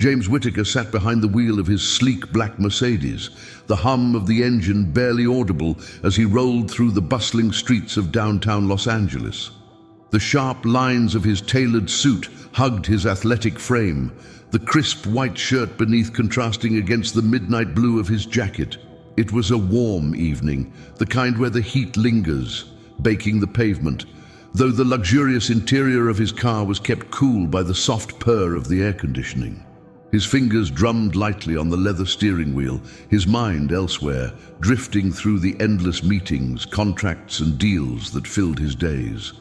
James Whittaker sat behind the wheel of his sleek black Mercedes, the hum of the engine barely audible as he rolled through the bustling streets of downtown Los Angeles. The sharp lines of his tailored suit hugged his athletic frame, the crisp white shirt beneath contrasting against the midnight blue of his jacket. It was a warm evening, the kind where the heat lingers, baking the pavement, though the luxurious interior of his car was kept cool by the soft purr of the air conditioning. His fingers drummed lightly on the leather steering wheel, his mind elsewhere, drifting through the endless meetings, contracts and deals that filled his days.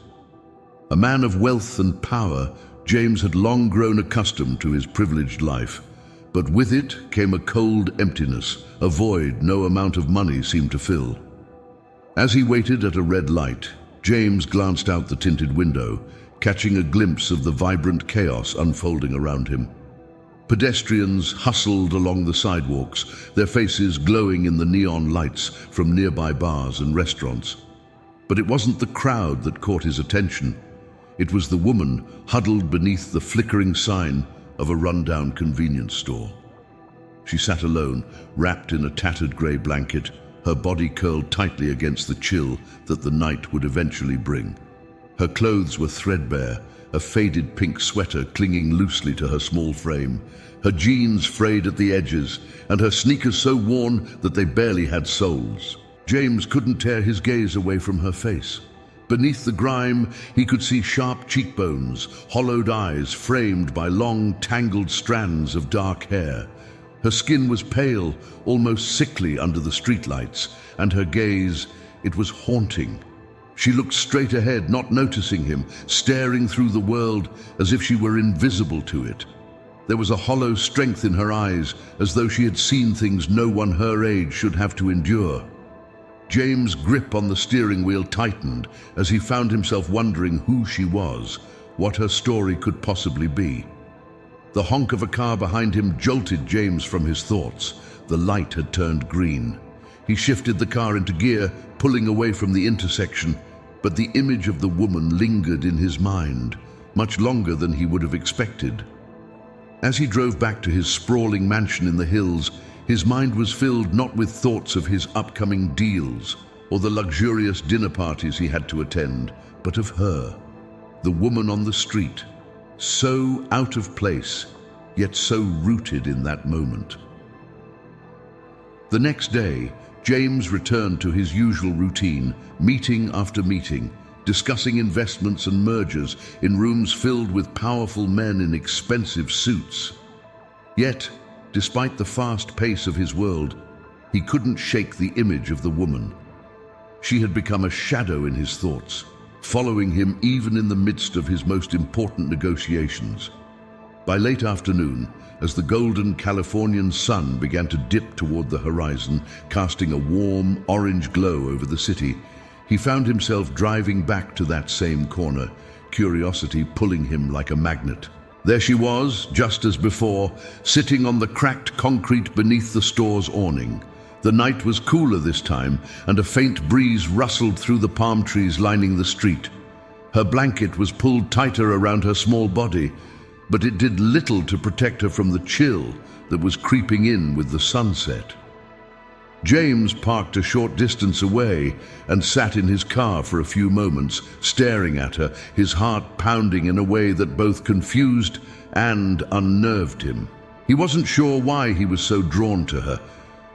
A man of wealth and power, James had long grown accustomed to his privileged life, but with it came a cold emptiness, a void no amount of money seemed to fill. As he waited at a red light, James glanced out the tinted window, catching a glimpse of the vibrant chaos unfolding around him. Pedestrians hustled along the sidewalks, their faces glowing in the neon lights from nearby bars and restaurants. But it wasn't the crowd that caught his attention. It was the woman huddled beneath the flickering sign of a rundown convenience store. She sat alone, wrapped in a tattered grey blanket, her body curled tightly against the chill that the night would eventually bring. Her clothes were threadbare, a faded pink sweater clinging loosely to her small frame, her jeans frayed at the edges, and her sneakers so worn that they barely had soles. James couldn't tear his gaze away from her face. Beneath the grime, he could see sharp cheekbones, hollowed eyes framed by long, tangled strands of dark hair. Her skin was pale, almost sickly under the streetlights, and her gaze, it was haunting. She looked straight ahead, not noticing him, staring through the world as if she were invisible to it. There was a hollow strength in her eyes, as though she had seen things no one her age should have to endure. James' grip on the steering wheel tightened as he found himself wondering who she was, what her story could possibly be. The honk of a car behind him jolted James from his thoughts. The light had turned green. He shifted the car into gear, pulling away from the intersection, but the image of the woman lingered in his mind, much longer than he would have expected. As he drove back to his sprawling mansion in the hills, his mind was filled not with thoughts of his upcoming deals or the luxurious dinner parties he had to attend, but of her, the woman on the street, so out of place, yet so rooted in that moment. The next day, James returned to his usual routine, meeting after meeting, discussing investments and mergers in rooms filled with powerful men in expensive suits. Yet, despite the fast pace of his world, he couldn't shake the image of the woman. She had become a shadow in his thoughts, following him even in the midst of his most important negotiations. By late afternoon, as the golden Californian sun began to dip toward the horizon, casting a warm, orange glow over the city, he found himself driving back to that same corner, curiosity pulling him like a magnet. There she was, just as before, sitting on the cracked concrete beneath the store's awning. The night was cooler this time, and a faint breeze rustled through the palm trees lining the street. Her blanket was pulled tighter around her small body, but it did little to protect her from the chill that was creeping in with the sunset. James parked a short distance away and sat in his car for a few moments, staring at her, his heart pounding in a way that both confused and unnerved him. He wasn't sure why he was so drawn to her.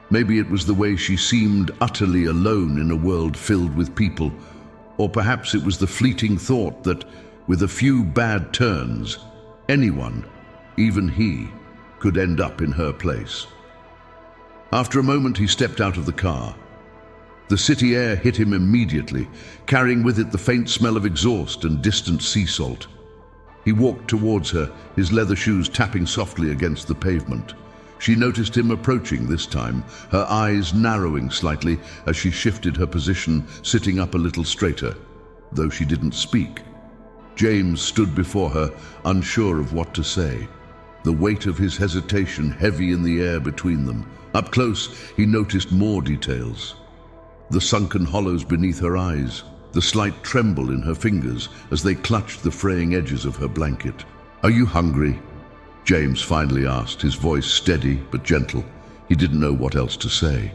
Maybe it was the way she seemed utterly alone in a world filled with people, or perhaps it was the fleeting thought that, with a few bad turns, anyone, even he, could end up in her place. After a moment, he stepped out of the car. The city air hit him immediately, carrying with it the faint smell of exhaust and distant sea salt. He walked towards her, his leather shoes tapping softly against the pavement. She noticed him approaching this time, her eyes narrowing slightly as she shifted her position, sitting up a little straighter, though she didn't speak. James stood before her, unsure of what to say, the weight of his hesitation heavy in the air between them. Up close, he noticed more details. The sunken hollows beneath her eyes, the slight tremble in her fingers as they clutched the fraying edges of her blanket. "Are you hungry?" James finally asked, his voice steady but gentle. He didn't know what else to say.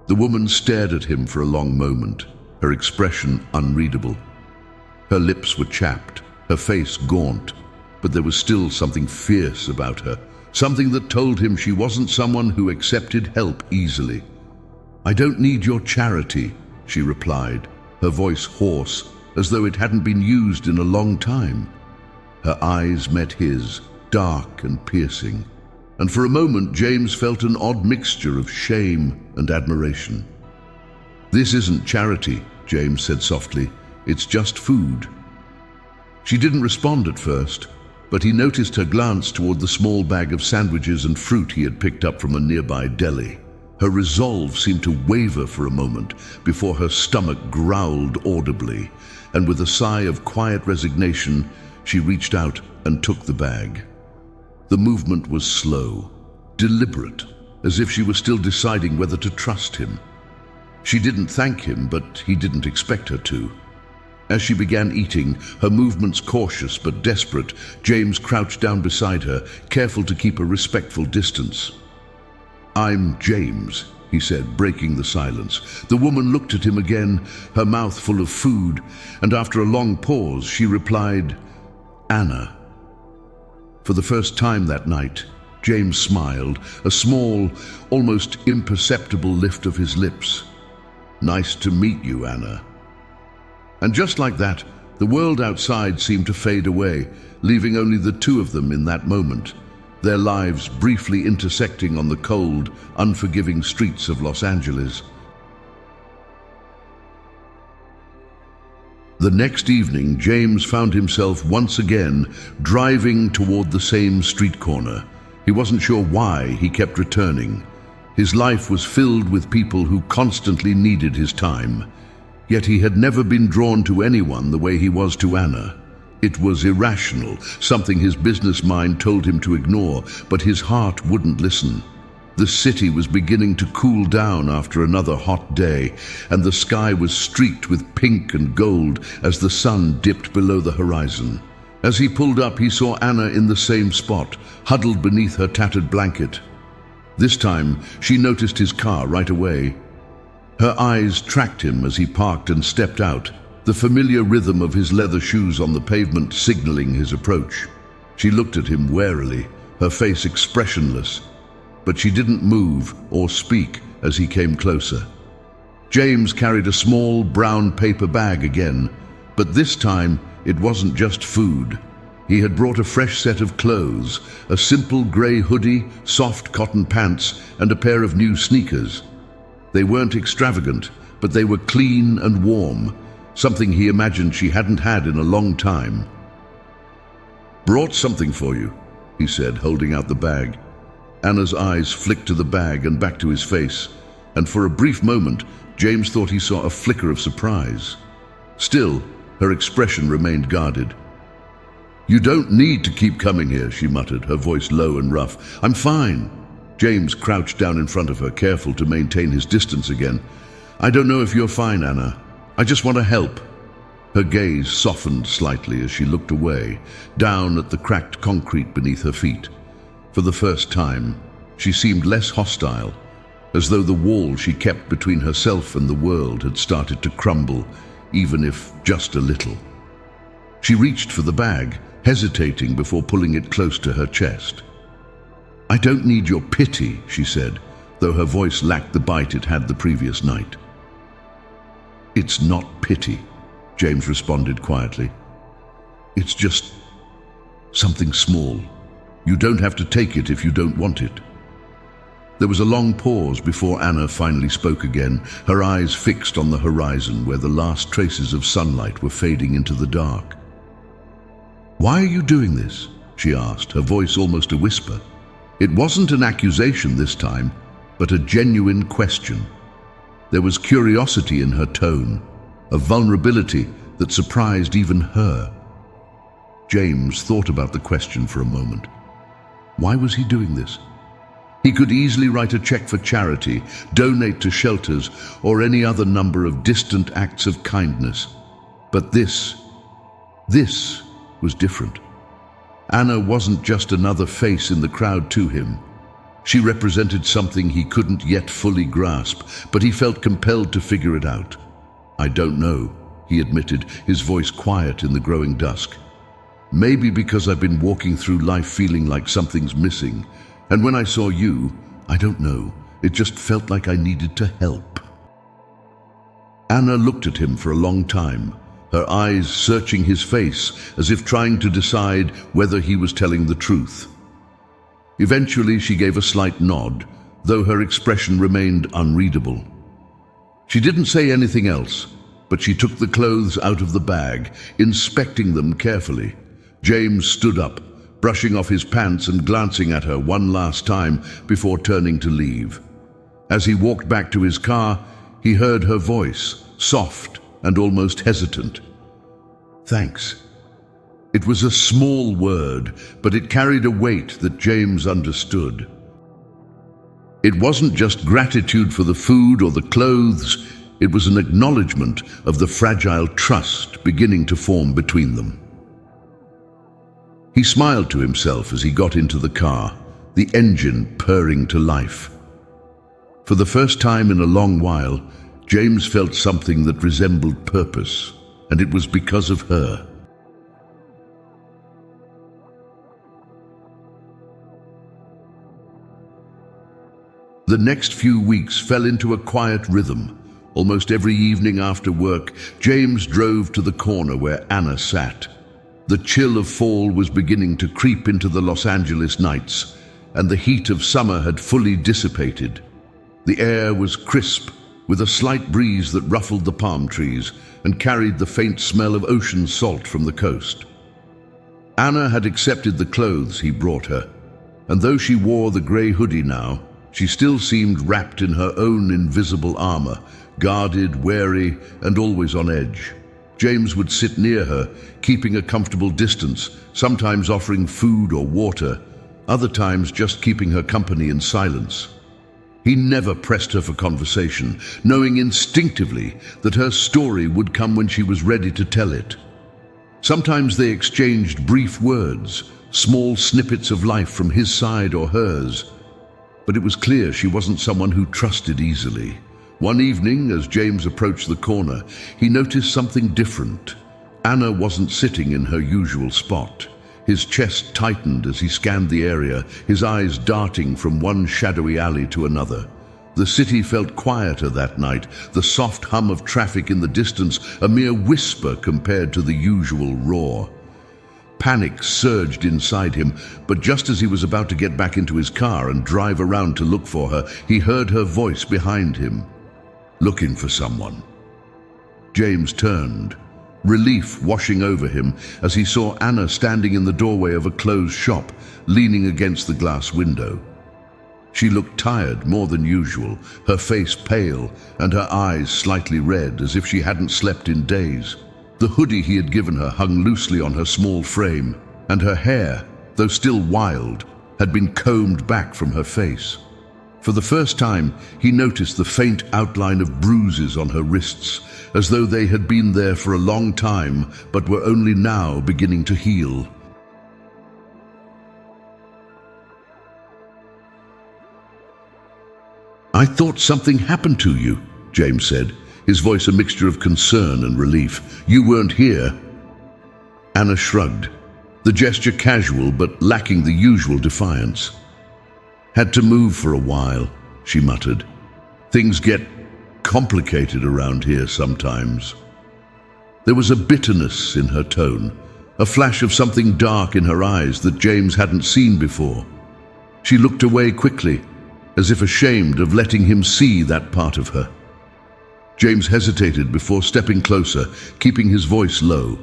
The woman stared at him for a long moment, her expression unreadable. Her lips were chapped, her face gaunt, but there was still something fierce about her, something that told him she wasn't someone who accepted help easily. "I don't need your charity," she replied, her voice hoarse, as though it hadn't been used in a long time. Her eyes met his, dark and piercing, and for a moment James felt an odd mixture of shame and admiration. "This isn't charity," James said softly. "It's just food." She didn't respond at first, but he noticed her glance toward the small bag of sandwiches and fruit he had picked up from a nearby deli. Her resolve seemed to waver for a moment before her stomach growled audibly, and with a sigh of quiet resignation, she reached out and took the bag. The movement was slow, deliberate, as if she was still deciding whether to trust him. She didn't thank him, but he didn't expect her to. As she began eating, her movements cautious but desperate, James crouched down beside her, careful to keep a respectful distance. "I'm James," he said, breaking the silence. The woman looked at him again, her mouth full of food, and after a long pause, she replied, "Anna." For the first time that night, James smiled, a small, almost imperceptible lift of his lips. "Nice to meet you, Anna." And just like that, the world outside seemed to fade away, leaving only the two of them in that moment, their lives briefly intersecting on the cold, unforgiving streets of Los Angeles. The next evening, James found himself once again driving toward the same street corner. He wasn't sure why he kept returning. His life was filled with people who constantly needed his time. Yet he had never been drawn to anyone the way he was to Anna. It was irrational, something his business mind told him to ignore, but his heart wouldn't listen. The city was beginning to cool down after another hot day, and the sky was streaked with pink and gold as the sun dipped below the horizon. As he pulled up, he saw Anna in the same spot, huddled beneath her tattered blanket. This time, she noticed his car right away. Her eyes tracked him as he parked and stepped out, the familiar rhythm of his leather shoes on the pavement signaling his approach. She looked at him warily, her face expressionless, but she didn't move or speak as he came closer. James carried a small brown paper bag again, but this time it wasn't just food. He had brought a fresh set of clothes, a simple grey hoodie, soft cotton pants, and a pair of new sneakers. They weren't extravagant, but they were clean and warm, something he imagined she hadn't had in a long time. "Brought something for you," he said, holding out the bag. Anna's eyes flicked to the bag and back to his face, and for a brief moment, James thought he saw a flicker of surprise. Still, her expression remained guarded. "You don't need to keep coming here," she muttered, her voice low and rough. "I'm fine." James crouched down in front of her, careful to maintain his distance again. "I don't know if you're fine, Anna. I just want to help." Her gaze softened slightly as she looked away, down at the cracked concrete beneath her feet. For the first time, she seemed less hostile, as though the wall she kept between herself and the world had started to crumble, even if just a little. She reached for the bag, hesitating before pulling it close to her chest. "I don't need your pity," she said, though her voice lacked the bite it had the previous night. "It's not pity," James responded quietly. "It's just something small. You don't have to take it if you don't want it." There was a long pause before Anna finally spoke again, her eyes fixed on the horizon where the last traces of sunlight were fading into the dark. "Why are you doing this?" she asked, her voice almost a whisper. It wasn't an accusation this time, but a genuine question. There was curiosity in her tone, a vulnerability that surprised even her. James thought about the question for a moment. Why was he doing this? He could easily write a check for charity, donate to shelters, or any other number of distant acts of kindness. But this was different. Anna wasn't just another face in the crowd to him. She represented something he couldn't yet fully grasp, but he felt compelled to figure it out. "I don't know," he admitted, his voice quiet in the growing dusk. "Maybe because I've been walking through life feeling like something's missing. And when I saw you, I don't know, it just felt like I needed to help." Anna looked at him for a long time, her eyes searching his face as if trying to decide whether he was telling the truth. Eventually, she gave a slight nod, though her expression remained unreadable. She didn't say anything else, but she took the clothes out of the bag, inspecting them carefully. James stood up, brushing off his pants and glancing at her one last time before turning to leave. As he walked back to his car, he heard her voice, soft and almost hesitant. "Thanks." It was a small word, but it carried a weight that James understood. It wasn't just gratitude for the food or the clothes, it was an acknowledgement of the fragile trust beginning to form between them. He smiled to himself as he got into the car, the engine purring to life. For the first time in a long while, James felt something that resembled purpose, and it was because of her. The next few weeks fell into a quiet rhythm. Almost every evening after work, James drove to the corner where Anna sat. The chill of fall was beginning to creep into the Los Angeles nights, and the heat of summer had fully dissipated. The air was crisp, with a slight breeze that ruffled the palm trees and carried the faint smell of ocean salt from the coast. Anna had accepted the clothes he brought her, and though she wore the grey hoodie now, she still seemed wrapped in her own invisible armor, guarded, wary, and always on edge. James would sit near her, keeping a comfortable distance, sometimes offering food or water, other times just keeping her company in silence. He never pressed her for conversation, knowing instinctively that her story would come when she was ready to tell it. Sometimes they exchanged brief words, small snippets of life from his side or hers, but it was clear she wasn't someone who trusted easily. One evening, as James approached the corner, he noticed something different. Anna wasn't sitting in her usual spot. His chest tightened as he scanned the area, his eyes darting from one shadowy alley to another. The city felt quieter that night, the soft hum of traffic in the distance a mere whisper compared to the usual roar. Panic surged inside him, but just as he was about to get back into his car and drive around to look for her, he heard her voice behind him. "Looking for someone." James turned, relief washing over him as he saw Anna standing in the doorway of a closed shop, leaning against the glass window. She looked tired more than usual, her face pale and her eyes slightly red, as if she hadn't slept in days. The hoodie he had given her hung loosely on her small frame, and her hair, though still wild, had been combed back from her face. For the first time, he noticed the faint outline of bruises on her wrists, as though they had been there for a long time, but were only now beginning to heal. "I thought something happened to you," James said, his voice a mixture of concern and relief. "You weren't here." Anna shrugged, the gesture casual but lacking the usual defiance. "Had to move for a while," she muttered. "Things get complicated around here sometimes." There was a bitterness in her tone, a flash of something dark in her eyes that James hadn't seen before. She looked away quickly, as if ashamed of letting him see that part of her. James hesitated before stepping closer, keeping his voice low.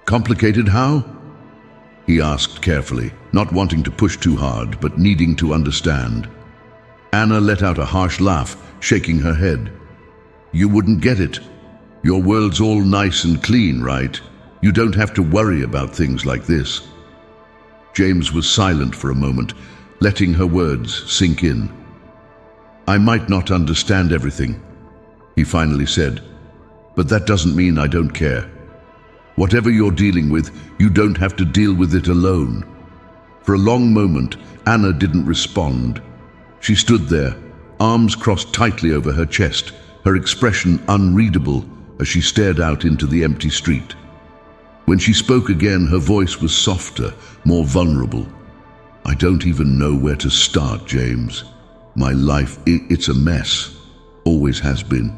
"Complicated how?" he asked carefully, not wanting to push too hard, but needing to understand. Anna let out a harsh laugh, shaking her head. "You wouldn't get it. Your world's all nice and clean, right? You don't have to worry about things like this." James was silent for a moment, letting her words sink in. "I might not understand everything," he finally said, "but that doesn't mean I don't care." Whatever you're dealing with, you don't have to deal with it alone." For a long moment, Anna didn't respond. She stood there, arms crossed tightly over her chest, her expression unreadable as she stared out into the empty street. When she spoke again, her voice was softer, more vulnerable. "I don't even know where to start, James. My life, it's a mess. Always has been."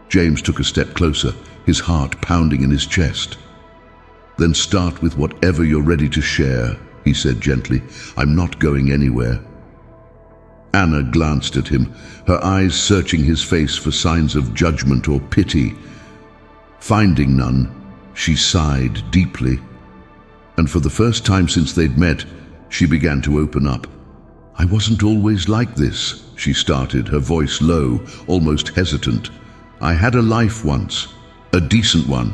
James took a step closer, his heart pounding in his chest. "Then start with whatever you're ready to share," he said gently. "I'm not going anywhere." Anna glanced at him, her eyes searching his face for signs of judgment or pity. Finding none, she sighed deeply, and for the first time since they'd met, she began to open up. "I wasn't always like this," she started, her voice low, almost hesitant. "I had a life once, a decent one.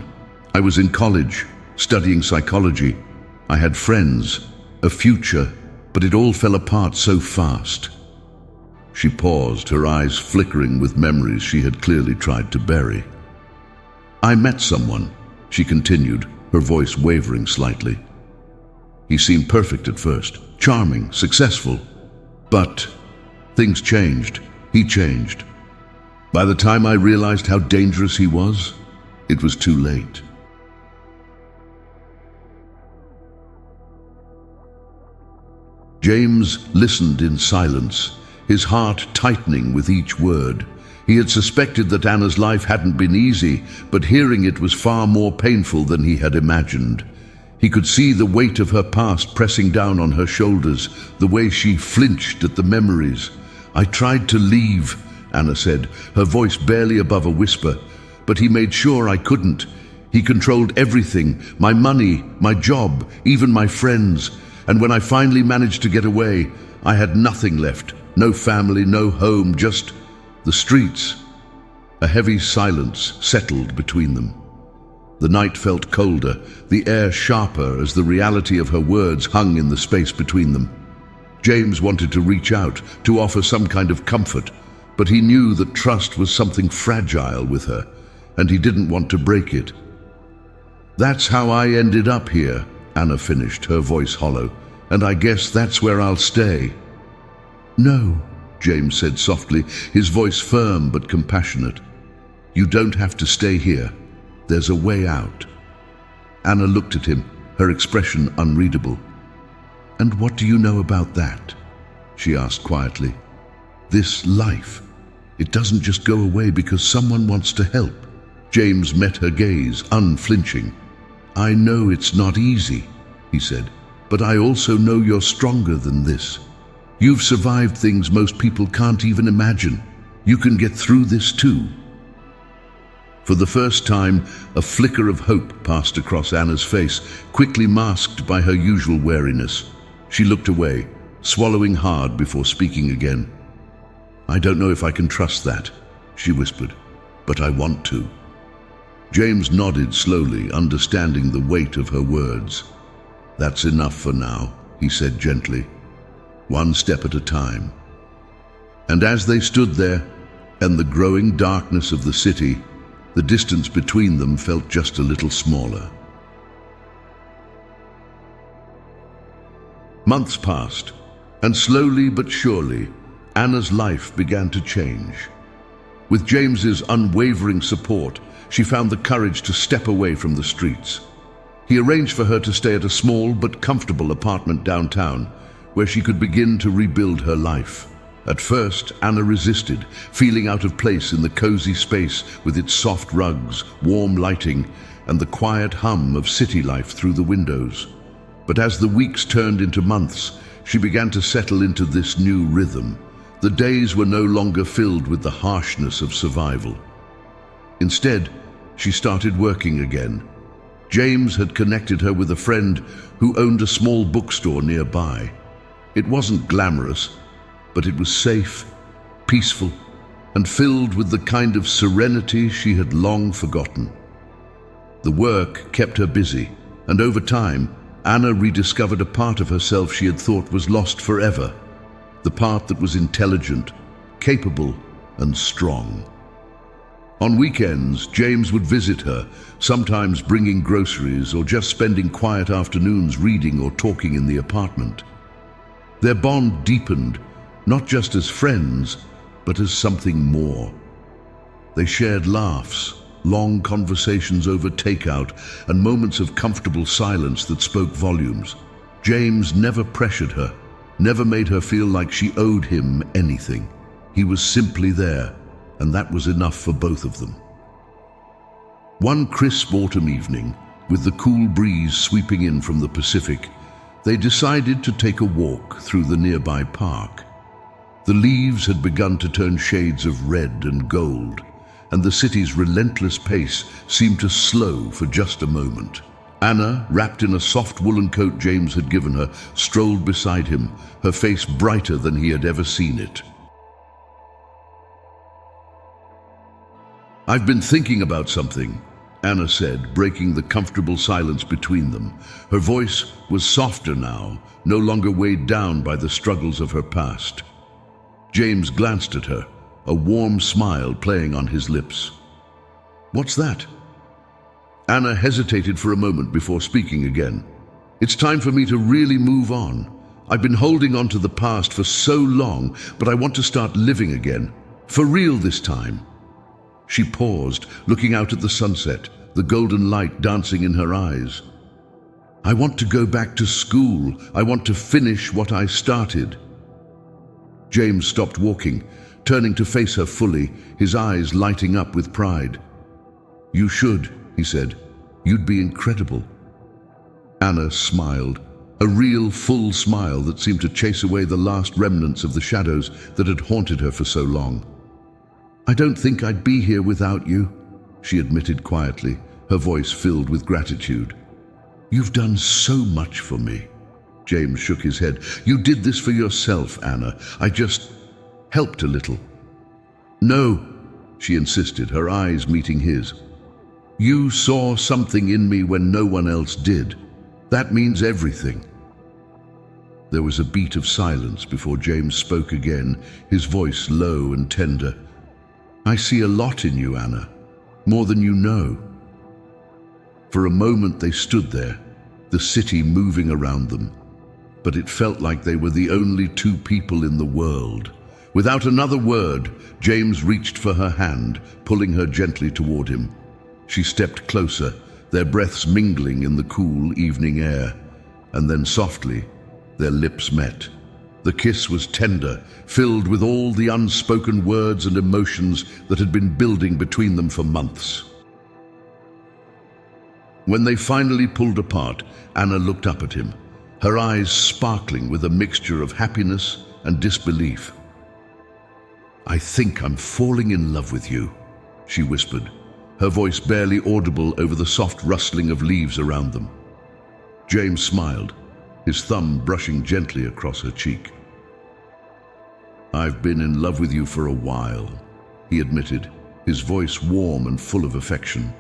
I was in college, studying psychology. I had friends, a future, but it all fell apart so fast." She paused, her eyes flickering with memories she had clearly tried to bury. "I met someone," she continued, her voice wavering slightly. "He seemed perfect at first, charming, successful. But things changed. He changed. By the time I realized how dangerous he was, it was too late." James listened in silence, his heart tightening with each word. He had suspected that Anna's life hadn't been easy, but hearing it was far more painful than he had imagined. He could see the weight of her past pressing down on her shoulders, the way she flinched at the memories. "I tried to leave," Anna said, her voice barely above a whisper, "but he made sure I couldn't. He controlled everything, my money, my job, even my friends. And when I finally managed to get away, I had nothing left. No family, no home, just the streets." A heavy silence settled between them. The night felt colder, the air sharper as the reality of her words hung in the space between them. James wanted to reach out, to offer some kind of comfort, but he knew that trust was something fragile with her, and he didn't want to break it. "That's how I ended up here," Anna finished, her voice hollow, "and I guess that's where I'll stay." "No," James said softly, his voice firm but compassionate. "You don't have to stay here. There's a way out." Anna looked at him, her expression unreadable. "And what do you know about that?" she asked quietly. "This life, it doesn't just go away because someone wants to help." James met her gaze, unflinching. "I know it's not easy," he said, "but I also know you're stronger than this. You've survived things most people can't even imagine. You can get through this too." For the first time, a flicker of hope passed across Anna's face, quickly masked by her usual wariness. She looked away, swallowing hard before speaking again. "I don't know if I can trust that," she whispered, "but I want to." James nodded slowly, understanding the weight of her words. "That's enough for now," he said gently. "One step at a time." And as they stood there, and the growing darkness of the city, the distance between them felt just a little smaller. Months passed, and slowly but surely, Anna's life began to change. With James's unwavering support, she found the courage to step away from the streets. He arranged for her to stay at a small but comfortable apartment downtown, where she could begin to rebuild her life. At first, Anna resisted, feeling out of place in the cozy space with its soft rugs, warm lighting, and the quiet hum of city life through the windows. But as the weeks turned into months, she began to settle into this new rhythm. The days were no longer filled with the harshness of survival. Instead, she started working again. James had connected her with a friend who owned a small bookstore nearby. It wasn't glamorous, but it was safe, peaceful, and filled with the kind of serenity she had long forgotten. The work kept her busy, and over time, Anna rediscovered a part of herself she had thought was lost forever, the part that was intelligent, capable, and strong. On weekends, James would visit her, sometimes bringing groceries or just spending quiet afternoons reading or talking in the apartment. Their bond deepened, not just as friends, but as something more. They shared laughs, long conversations over takeout, and moments of comfortable silence that spoke volumes. James never pressured her, never made her feel like she owed him anything. He was simply there, and that was enough for both of them. One crisp autumn evening, with the cool breeze sweeping in from the Pacific, they decided to take a walk through the nearby park. The leaves had begun to turn shades of red and gold, and the city's relentless pace seemed to slow for just a moment. Anna, wrapped in a soft woolen coat James had given her, strolled beside him, her face brighter than he had ever seen it. "I've been thinking about something," Anna said, breaking the comfortable silence between them. Her voice was softer now, no longer weighed down by the struggles of her past. James glanced at her, a warm smile playing on his lips. "What's that?" Anna hesitated for a moment before speaking again. "It's time for me to really move on. I've been holding on to the past for so long, but I want to start living again. For real this time." She paused, looking out at the sunset, the golden light dancing in her eyes. "I want to go back to school. I want to finish what I started." James stopped walking, turning to face her fully, his eyes lighting up with pride. "You should," he said. "You'd be incredible." Anna smiled, a real, full smile that seemed to chase away the last remnants of the shadows that had haunted her for so long. "I don't think I'd be here without you," she admitted quietly, her voice filled with gratitude. "You've done so much for me." James shook his head. "You did this for yourself, Anna. I just helped a little." "No," she insisted, her eyes meeting his. "You saw something in me when no one else did. That means everything." There was a beat of silence before James spoke again, his voice low and tender. "I see a lot in you, Anna, more than you know." For a moment they stood there, the city moving around them, but it felt like they were the only two people in the world. Without another word, James reached for her hand, pulling her gently toward him. She stepped closer, their breaths mingling in the cool evening air, and then softly, their lips met. The kiss was tender, filled with all the unspoken words and emotions that had been building between them for months. When they finally pulled apart, Anna looked up at him, her eyes sparkling with a mixture of happiness and disbelief. "I think I'm falling in love with you," she whispered, her voice barely audible over the soft rustling of leaves around them. James smiled, his thumb brushing gently across her cheek. "I've been in love with you for a while," he admitted, his voice warm and full of affection.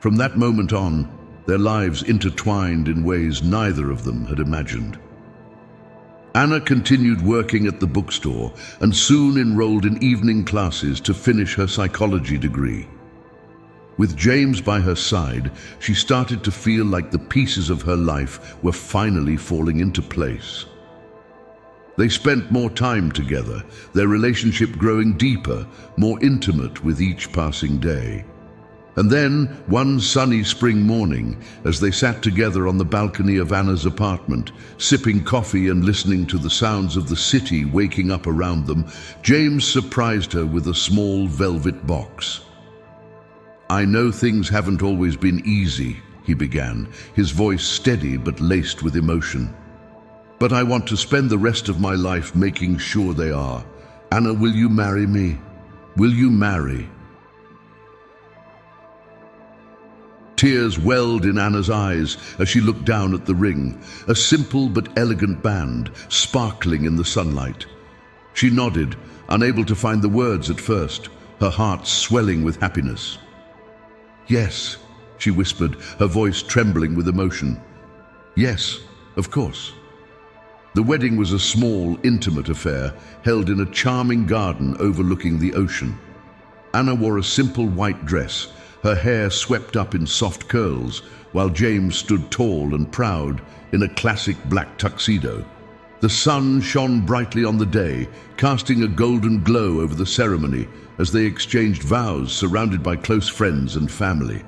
From that moment on, their lives intertwined in ways neither of them had imagined. Anna continued working at the bookstore and soon enrolled in evening classes to finish her psychology degree. With James by her side, she started to feel like the pieces of her life were finally falling into place. They spent more time together, their relationship growing deeper, more intimate with each passing day. And then, one sunny spring morning, as they sat together on the balcony of Anna's apartment, sipping coffee and listening to the sounds of the city waking up around them, James surprised her with a small velvet box. "I know things haven't always been easy," he began, his voice steady but laced with emotion. "But I want to spend the rest of my life making sure they are. Anna, will you marry me? Will you marry?" Tears welled in Anna's eyes as she looked down at the ring, a simple but elegant band, sparkling in the sunlight. She nodded, unable to find the words at first, her heart swelling with happiness. "Yes," she whispered, her voice trembling with emotion. "Yes, of course." The wedding was a small, intimate affair, held in a charming garden overlooking the ocean. Anna wore a simple white dress, her hair swept up in soft curls, while James stood tall and proud in a classic black tuxedo. The sun shone brightly on the day, casting a golden glow over the ceremony as they exchanged vows surrounded by close friends and family.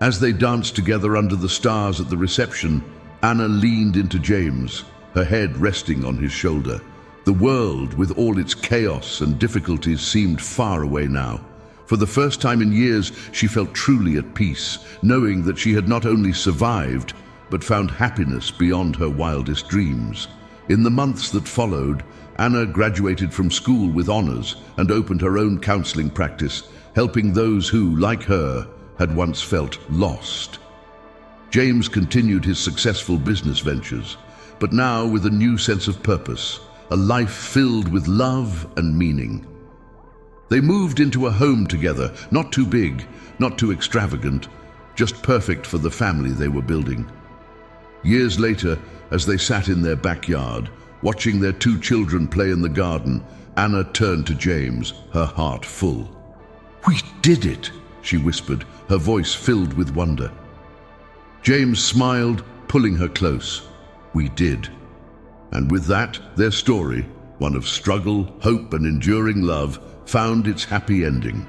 As they danced together under the stars at the reception, Anna leaned into James, her head resting on his shoulder. The world, with all its chaos and difficulties, seemed far away now. For the first time in years, she felt truly at peace, knowing that she had not only survived, but found happiness beyond her wildest dreams. In the months that followed, Anna graduated from school with honors and opened her own counseling practice, helping those who, like her, had once felt lost. James continued his successful business ventures, but now with a new sense of purpose, a life filled with love and meaning. They moved into a home together, not too big, not too extravagant, just perfect for the family they were building. Years later, as they sat in their backyard, watching their 2 children play in the garden, Anna turned to James, her heart full. "We did it," she whispered, her voice filled with wonder. James smiled, pulling her close. "We did." And with that, their story, one of struggle, hope, and enduring love, found its happy ending.